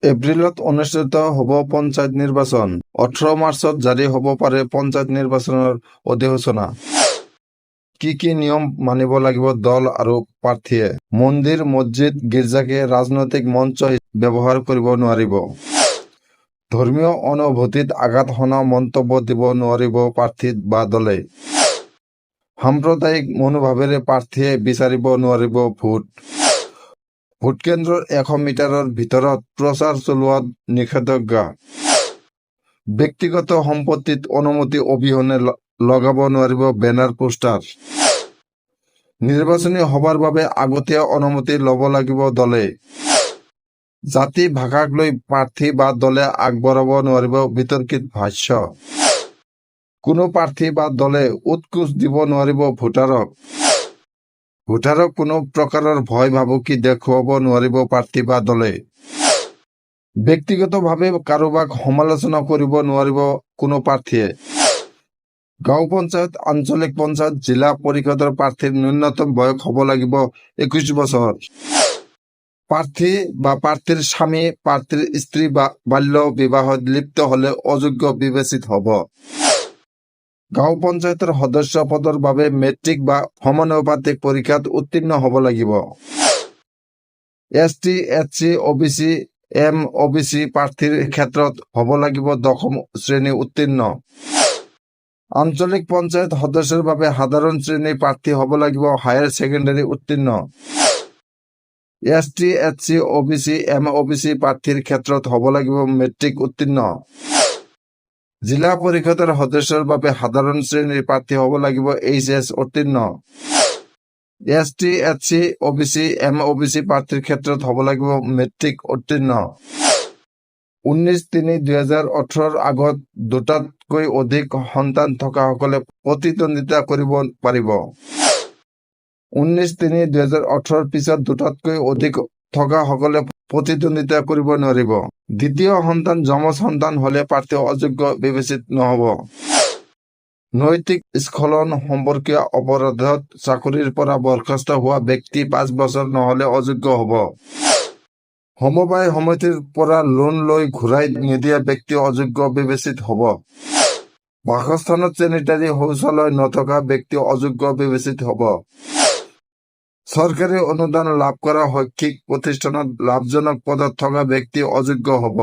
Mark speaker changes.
Speaker 1: এপ্ৰিলত অনুষ্ঠিত হ'ব পঞ্চায়ত নিৰ্বাচন। 18 মাৰ্চত জাৰি হ'ব পাৰে পঞ্চায়ত নিৰ্বাচনৰ অধিসূচনা। কি কি নিয়ম মানিব লাগিব দল আৰু প্ৰাৰ্থীয়ে? মন্দিৰ, মছজিদ, গীৰ্জাকে ৰাজনৈতিক মঞ্চ ব্যৱহাৰ কৰিব নোৱাৰিব। ধৰ্মীয় অনুভূতিত আঘাত সনা মন্তব্য দিব নোৱাৰিব প্ৰাৰ্থী বা দলে। সাম্প্ৰদায়িক মনোভাৱেৰে প্ৰাৰ্থীয়ে বিচাৰিব নোৱাৰিব ভোট। ভোটকেন্দ্ৰৰ 100 মিটাৰৰ ভিতৰত প্ৰচাৰ চলোৱাত নিষেধাজ্ঞা। ব্যক্তিগত সম্পত্তিত অনুমতি অবিহনে লগাব নোৱাৰিব বেনাৰ, পোষ্টাৰ। নিৰ্বাচনী সভাৰ বাবে আগতীয়া অনুমতি ল'ব লাগিব দলে। জাতি ভাষাক লৈ প্ৰাৰ্থী বা দলে আগবঢ়াব নোৱাৰিব বিতৰ্কিত ভাষ্য। কোনো প্ৰাৰ্থী বা দলে উৎকোচ দিব নোৱাৰিব ভোটাৰক। ভোটাৰক কোনো প্ৰকাৰৰ ভয় ভাবুকি দেখুৱাব নোৱাৰিব প্ৰাৰ্থী বা দলে। ব্যক্তিগতভাৱে কাৰোবাক সমালোচনা কৰিব নোৱাৰিব কোনো প্ৰাৰ্থীয়ে। গাঁও পঞ্চায়ত, আঞ্চলিক পঞ্চায়ত, জিলা পৰিষদৰ প্ৰাৰ্থীৰ ন্যূনতম বয়স হ'ব লাগিব 21 বছৰ। প্ৰাৰ্থী বা প্ৰাৰ্থীৰ স্বামী, প্ৰাৰ্থীৰ স্ত্ৰী বা বাল্য বিবাহত লিপ্ত হলে অযোগ্য বিবেচিত হ'ব। গাঁও পঞ্চায়তৰ সদস্য পদৰ বাবে মেট্ৰিক বা সমানুপাতিক পৰীক্ষাত উত্তীৰ্ণ হ'ব লাগিব। ST, SC, OBC, MOBC প্ৰাৰ্থীৰ ক্ষেত্ৰত হ'ব লাগিব 10ম শ্ৰেণী উত্তীৰ্ণ। আঞ্চলিক পঞ্চায়ত সদস্যৰ বাবে সাধাৰণ শ্ৰেণীৰ প্ৰাৰ্থী হ'ব লাগিব হায়াৰ ছেকেণ্ডাৰী উত্তীৰ্ণ। ST, SC, OBC, MOBC প্ৰাৰ্থীৰ ক্ষেত্ৰত হ'ব লাগিব মেট্ৰিক উত্তীৰ্ণ। জিলা পৰিষদৰ সদস্যৰ বাবে সাধাৰণ শ্ৰেণীৰ প্ৰাৰ্থী হ'ব লাগিব HS উত্তীৰ্ণ। ST, SC, OBC, MOBC প্ৰাৰ্থীৰ ক্ষেত্ৰত হ'ব লাগিব মেট্ৰিক উত্তীৰ্ণ। 19-3-2018 আগত দুটাতকৈ অধিক সন্তান থকাসকলে প্ৰতিদ্বন্দ্বিতা কৰিব পাৰিব। 19-3-2018 পিছত দুটাতকৈ অধিক থকাসকলে প্ৰতিদ্বন্দ্বিতা কৰিব নোৱাৰিব। দ্বিতীয় সন্তান, যমজ সন্তান হলে প্ৰাৰ্থী অযোগ্য বিবেচিত নহ'ব। নৈতিক স্খলন সম্পৰ্কীয় অপৰাধত চাকৰিৰ পৰা বৰ্খাস্ত হোৱা ব্যক্তি 5 বছৰ নহলে অযোগ্য হ'ব। সমবায় সমিতিৰ পৰা লোন লৈ ঘূৰাই নিদিয়া ব্যক্তি অযোগ্য বিবেচিত হ'ব। বাসস্থানত চেনিটাৰী শৌচালয় নথকা ব্যক্তি অযোগ্য বিবেচিত হ'ব। চৰকাৰী অনুদান লাভ কৰা শৈক্ষিক প্ৰতিষ্ঠানত লাভজনক পদত থকা ব্যক্তি অযোগ্য হ'ব।